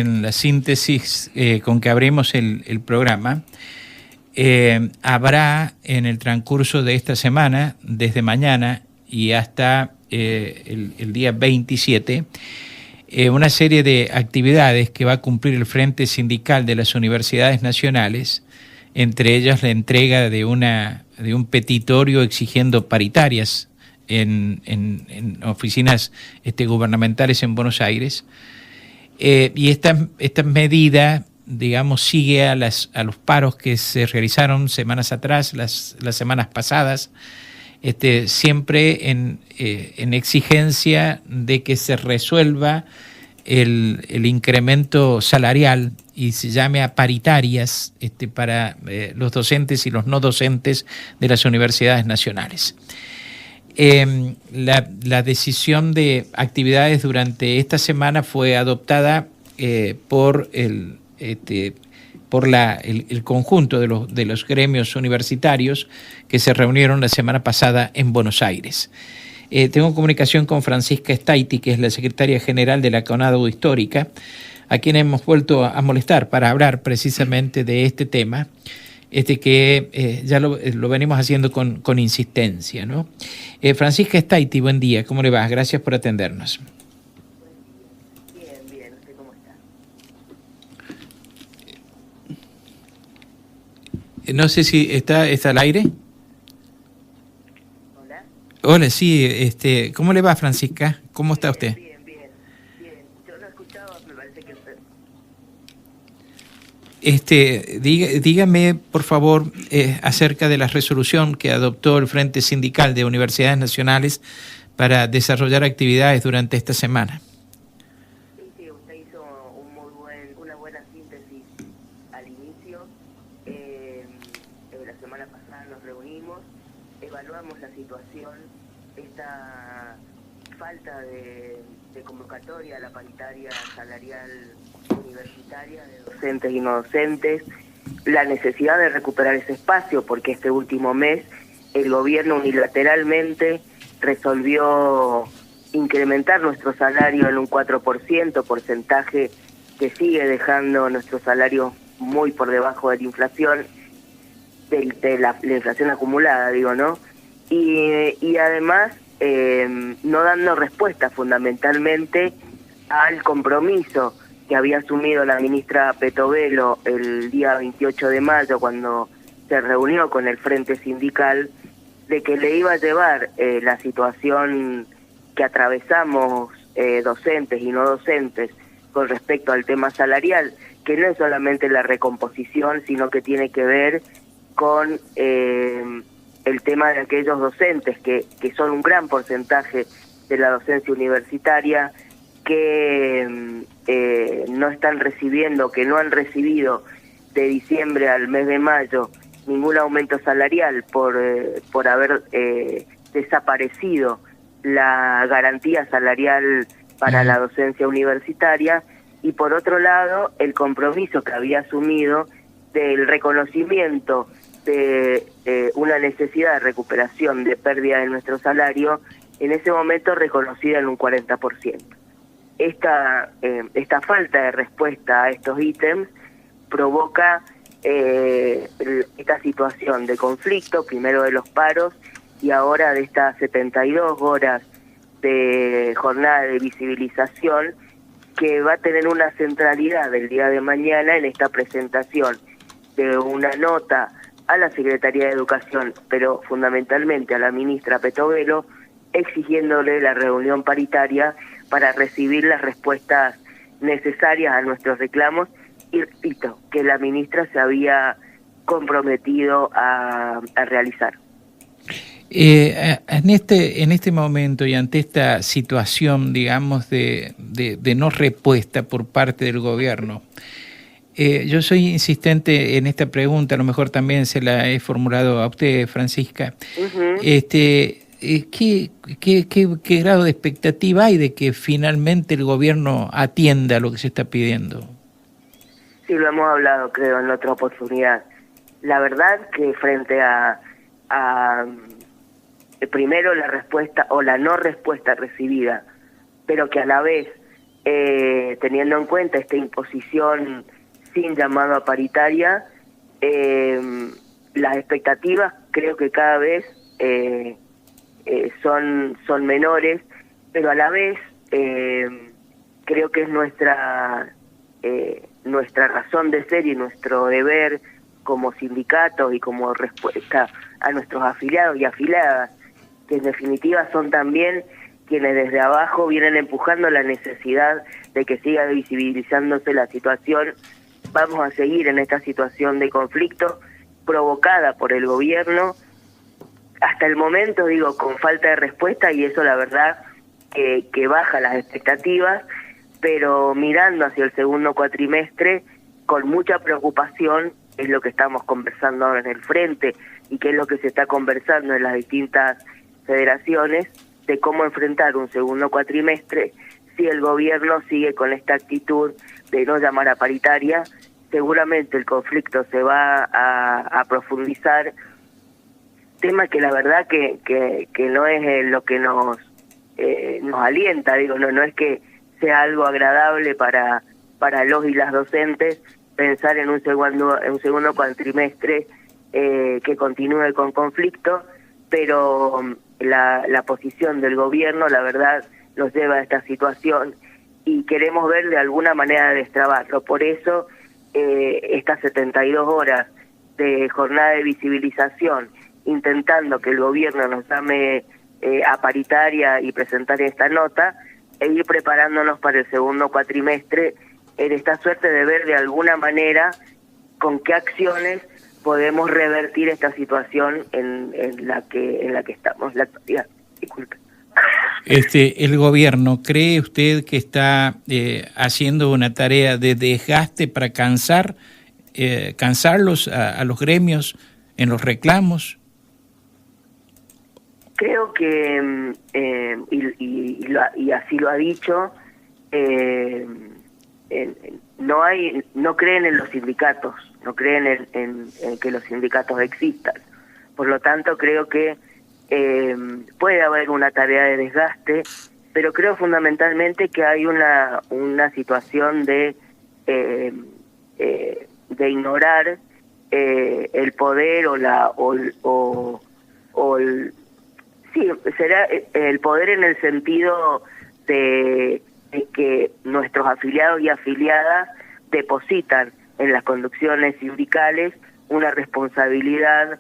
En la síntesis con que abrimos el programa, habrá en el transcurso de esta semana, desde mañana y hasta el día 27, una serie de actividades que va a cumplir el Frente Sindical de las Universidades Nacionales, entre ellas la entrega de un petitorio exigiendo paritarias en oficinas gubernamentales en Buenos Aires. Y esta medida, digamos, sigue a los paros que se realizaron semanas atrás, las semanas pasadas, siempre en exigencia de que se resuelva el incremento salarial y se llame a paritarias para los docentes y los no docentes de las universidades nacionales. La decisión de actividades durante esta semana fue adoptada por el conjunto de los gremios universitarios que se reunieron la semana pasada en Buenos Aires. Tengo comunicación con Francisca Staiti, que es la secretaria general de la CONADU Histórica, a quien hemos vuelto a molestar para hablar precisamente de este tema. Que ya lo venimos haciendo con insistencia, ¿no? Francisca Staiti, buen día, ¿cómo le va? Gracias por atendernos. Bien, ¿usted cómo está? No sé si está al aire. Hola. Hola, sí, ¿cómo le va, Francisca? ¿Cómo está usted? Bien. Yo no escuchaba, me parece que usted... Dígame, por favor, acerca de la resolución que adoptó el Frente Sindical de Universidades Nacionales para desarrollar actividades durante esta semana. Sí, usted hizo una buena síntesis al inicio. La semana pasada nos reunimos, evaluamos la situación, esta falta de convocatoria a la paritaria salarial universitaria de docentes y no docentes, la necesidad de recuperar ese espacio porque este último mes el gobierno unilateralmente resolvió incrementar nuestro salario en un 4%, porcentaje que sigue dejando nuestro salario muy por debajo de la inflación, de la inflación acumulada, digo, ¿no? Y además no dando respuesta fundamentalmente al compromiso que había asumido la ministra Petovelo el día 28 de mayo cuando se reunió con el Frente Sindical, de que le iba a llevar la situación que atravesamos docentes y no docentes con respecto al tema salarial, que no es solamente la recomposición, sino que tiene que ver con el tema de aquellos docentes que son un gran porcentaje de la docencia universitaria, que no están recibiendo, que no han recibido de diciembre al mes de mayo ningún aumento salarial por haber desaparecido la garantía salarial para la docencia universitaria, y por otro lado el compromiso que había asumido del reconocimiento de una necesidad de recuperación de pérdida de nuestro salario, en ese momento reconocida en un 40%. Esta falta de respuesta a estos ítems provoca esta situación de conflicto, primero de los paros y ahora de estas 72 horas de jornada de visibilización, que va a tener una centralidad el día de mañana en esta presentación de una nota a la Secretaría de Educación, pero fundamentalmente a la ministra Petovelo, exigiéndole la reunión paritaria para recibir las respuestas necesarias a nuestros reclamos, y repito, que la ministra se había comprometido a realizar. En este momento y ante esta situación, digamos, de no respuesta por parte del gobierno, yo soy insistente en esta pregunta, a lo mejor también se la he formulado a usted, Francisca. ¿Qué grado de expectativa hay de que finalmente el gobierno atienda lo que se está pidiendo? Sí, lo hemos hablado, creo, en otra oportunidad. La verdad que frente a primero la respuesta o la no respuesta recibida, pero que a la vez teniendo en cuenta esta imposición sin llamado a paritaria, las expectativas creo que cada vez son menores, pero a la vez creo que es nuestra razón de ser y nuestro deber como sindicatos y como respuesta a nuestros afiliados y afiliadas, que en definitiva son también quienes desde abajo vienen empujando la necesidad de que siga visibilizándose la situación. Vamos a seguir en esta situación de conflicto provocada por el gobierno, hasta el momento, digo, con falta de respuesta, y eso la verdad que baja las expectativas, pero mirando hacia el segundo cuatrimestre, con mucha preocupación, es lo que estamos conversando ahora en el frente, y que es lo que se está conversando en las distintas federaciones, de cómo enfrentar un segundo cuatrimestre si el gobierno sigue con esta actitud de no llamar a paritaria. Seguramente el conflicto se va a profundizar, tema que la verdad que no es lo que nos alienta, digo, no es que sea algo agradable para los y las docentes pensar en un segundo cuatrimestre que continúe con conflicto, pero la posición del gobierno, la verdad, nos lleva a esta situación y queremos ver de alguna manera destrabarlo. Por eso, estas 72 horas de jornada de visibilización, intentando que el gobierno nos llame a paritaria y presentar esta nota, e ir preparándonos para el segundo cuatrimestre, en esta suerte de ver de alguna manera con qué acciones podemos revertir esta situación en la que estamos en la actualidad. Disculpe. El gobierno, ¿cree usted que está haciendo una tarea de desgaste para cansarlos a los gremios en los reclamos? Creo que, y así lo ha dicho, no creen en los sindicatos, no creen en que los sindicatos existan. Por lo tanto, creo que puede haber una tarea de desgaste, pero creo fundamentalmente que hay una situación de ignorar el poder será el poder en el sentido de que nuestros afiliados y afiliadas depositan en las conducciones sindicales una responsabilidad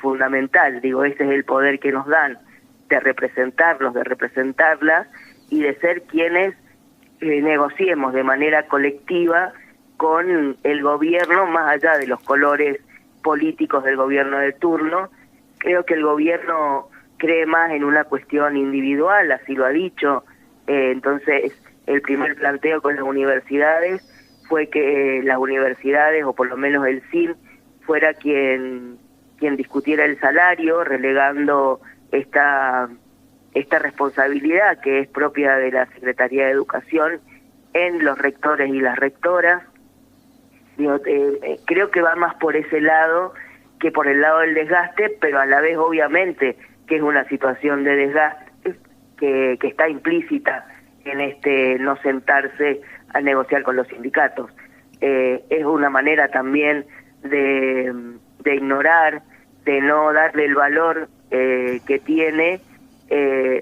fundamental. Digo, ese es el poder que nos dan, de representarlos, de representarlas y de ser quienes negociemos de manera colectiva con el gobierno, más allá de los colores políticos del gobierno de turno. Creo que el gobierno cree más en una cuestión individual, así lo ha dicho. Entonces, el primer planteo con las universidades fue que las universidades, o por lo menos el CIN, fuera quien discutiera el salario, relegando esta responsabilidad que es propia de la Secretaría de Educación en los rectores y las rectoras. Digo, creo que va más por ese lado que por el lado del desgaste, pero a la vez obviamente que es una situación de desgaste que está implícita en este no sentarse a negociar con los sindicatos. Es una manera también de ignorar, de no darle el valor que tiene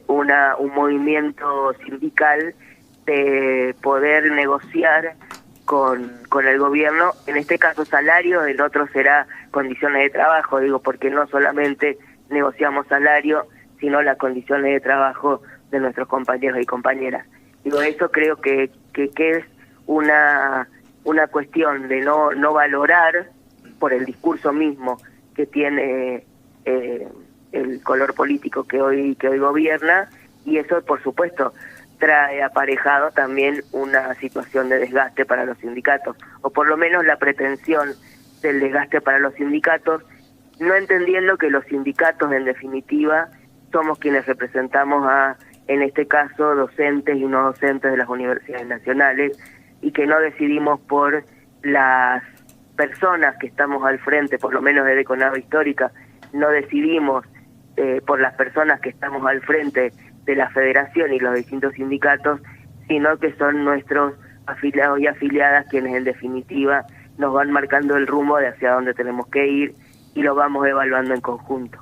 un movimiento sindical, de poder negociar con el gobierno, en este caso salario, en otro será condiciones de trabajo, digo, porque no solamente negociamos salario, sino las condiciones de trabajo de nuestros compañeros y compañeras. Digo, eso creo que es una cuestión de no valorar por el discurso mismo que tiene el color político que hoy gobierna, y eso por supuesto trae aparejado también una situación de desgaste para los sindicatos, o por lo menos la pretensión del desgaste para los sindicatos, no entendiendo que los sindicatos en definitiva somos quienes representamos en este caso, docentes y no docentes de las universidades nacionales, y que no decidimos por las personas que estamos al frente, por lo menos desde Conava Histórica, no decidimos por las personas que estamos al frente de la federación y los distintos sindicatos, sino que son nuestros afiliados y afiliadas quienes en definitiva nos van marcando el rumbo de hacia dónde tenemos que ir y lo vamos evaluando en conjunto.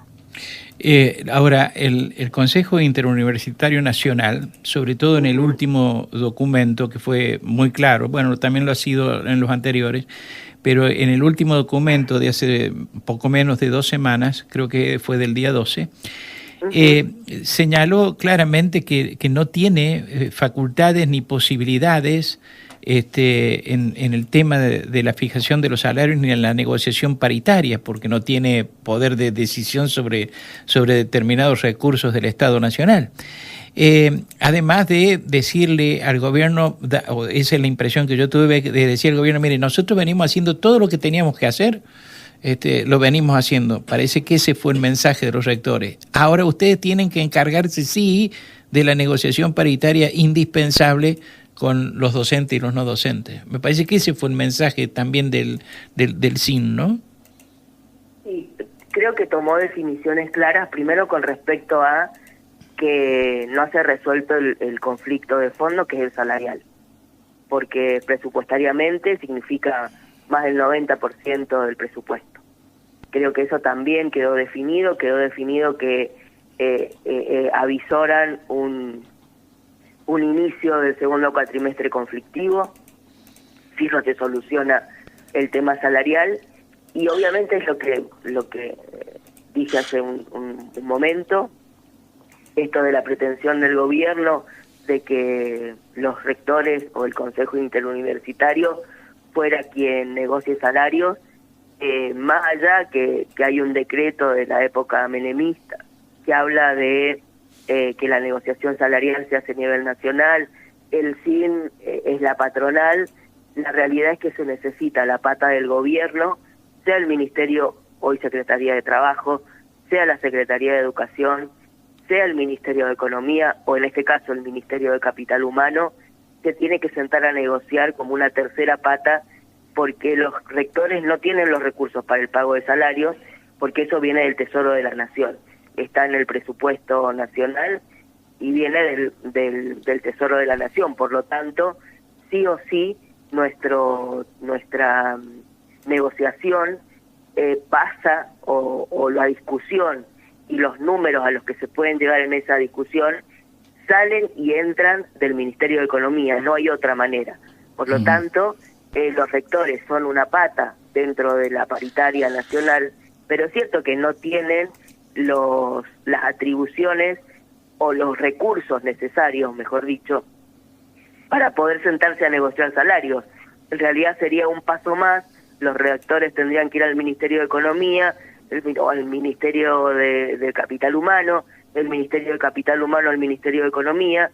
Ahora, el Consejo Interuniversitario Nacional, sobre todo en el último documento que fue muy claro, bueno, también lo ha sido en los anteriores, pero en el último documento de hace poco menos de 2 semanas, creo que fue del día 12, señaló claramente que no tiene facultades ni posibilidades en el tema de la fijación de los salarios ni en la negociación paritaria, porque no tiene poder de decisión sobre determinados recursos del Estado Nacional. Además de decirle al gobierno, esa es la impresión que yo tuve, de decir al gobierno, mire, nosotros venimos haciendo todo lo que teníamos que hacer, lo venimos haciendo. Parece que ese fue el mensaje de los rectores. Ahora ustedes tienen que encargarse, sí, de la negociación paritaria indispensable con los docentes y los no docentes. Me parece que ese fue el mensaje también del SIN, ¿no? Sí, creo que tomó definiciones claras, primero con respecto a que no se ha resuelto el conflicto de fondo, que es el salarial, porque presupuestariamente significa más del 90% del presupuesto. Creo que eso también quedó definido que avisoran un inicio del segundo cuatrimestre conflictivo, si no se soluciona el tema salarial, y obviamente es lo que dije hace un momento, esto de la pretensión del gobierno de que los rectores o el Consejo Interuniversitario fuera quien negocie salarios, más allá que hay un decreto de la época menemista que habla de que la negociación salarial se hace a nivel nacional, el SIN es la patronal, la realidad es que se necesita la pata del gobierno, sea el Ministerio, hoy Secretaría de Trabajo, sea la Secretaría de Educación, sea el Ministerio de Economía, o en este caso el Ministerio de Capital Humano, se tiene que sentar a negociar como una tercera pata, porque los rectores no tienen los recursos para el pago de salarios, porque eso viene del Tesoro de la Nación. Está en el presupuesto nacional y viene del Tesoro de la Nación. Por lo tanto, sí o sí, nuestra negociación pasa, o la discusión y los números a los que se pueden llegar en esa discusión salen y entran del Ministerio de Economía, no hay otra manera. Por lo tanto, los rectores son una pata dentro de la paritaria nacional, pero es cierto que no tienen las atribuciones o los recursos necesarios, mejor dicho, para poder sentarse a negociar salarios. En realidad sería un paso más, los rectores tendrían que ir al Ministerio de Economía, o al Ministerio de Capital Humano, el Ministerio de Capital Humano al Ministerio de Economía,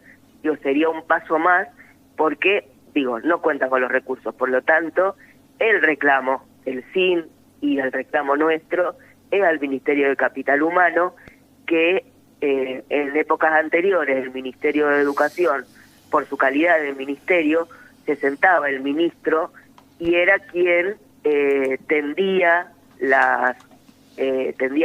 sería un paso más porque, no cuentan con los recursos. Por lo tanto, el reclamo, el SIN y el reclamo nuestro es al Ministerio de Capital Humano, que en épocas anteriores el Ministerio de Educación, por su calidad de ministerio, se sentaba el ministro y era quien tendía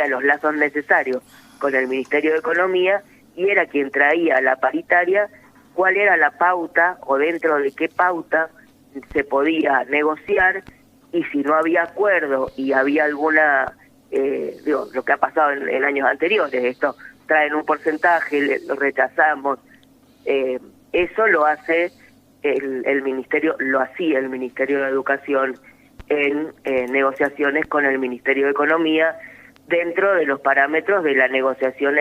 los lazos necesarios con el Ministerio de Economía y era quien traía a la paritaria cuál era la pauta o dentro de qué pauta se podía negociar, y si no había acuerdo y había alguna, lo que ha pasado en años anteriores, esto traen un porcentaje, lo rechazamos, eso lo hace el Ministerio, lo hacía el Ministerio de Educación en negociaciones con el Ministerio de Economía dentro de los parámetros de la negociación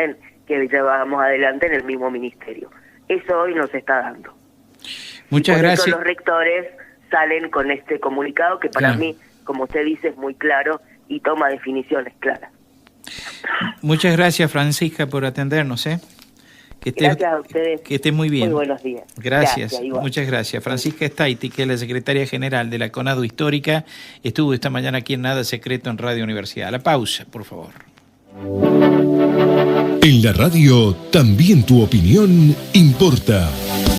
que llevábamos adelante en el mismo ministerio. Eso hoy nos está dando. Muchas gracias. Los rectores salen con este comunicado que para mí, como usted dice, es muy claro y toma definiciones claras. Muchas gracias, Francisca, por atendernos. Gracias a ustedes. Que esté muy bien. Muy buenos días. Gracias, muchas gracias. Francisca Staiti, que es la secretaria general de la CONADU Histórica, estuvo esta mañana aquí en Nada Secreto en Radio Universidad. La pausa, por favor. En la radio también tu opinión importa.